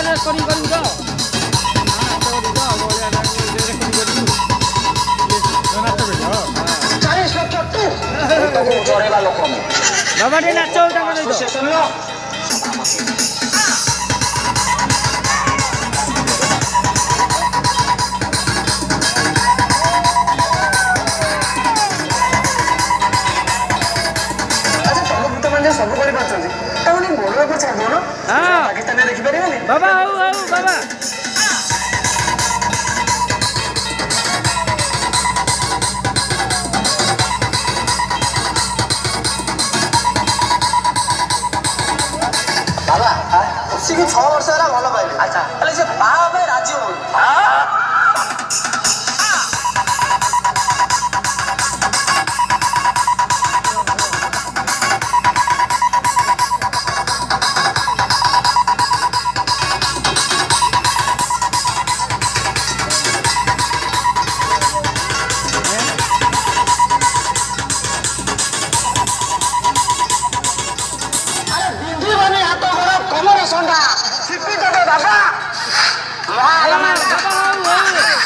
Recording କରିବୁ ତ? ବାବା ଟିକେ ନାଚ ତାଙ୍କ ସହିତ। ସବୁ କରିପାରୁଛନ୍ତି ତାମାନେ ବଡ ଛାଡିବ ନା ପାକିସ୍ତାନରେ ଦେଖିପାରିବେନି ବାବା ହଉ ହଉ ବାବା ବାବା ଆସିକି 6 ବର୍ଷ ହେଲା ଭଲ ପାଇଲେ ଆଚ୍ଛା ହେଲେ ସେ ବାହା ପାଇଁ ରାଜି ହଉନି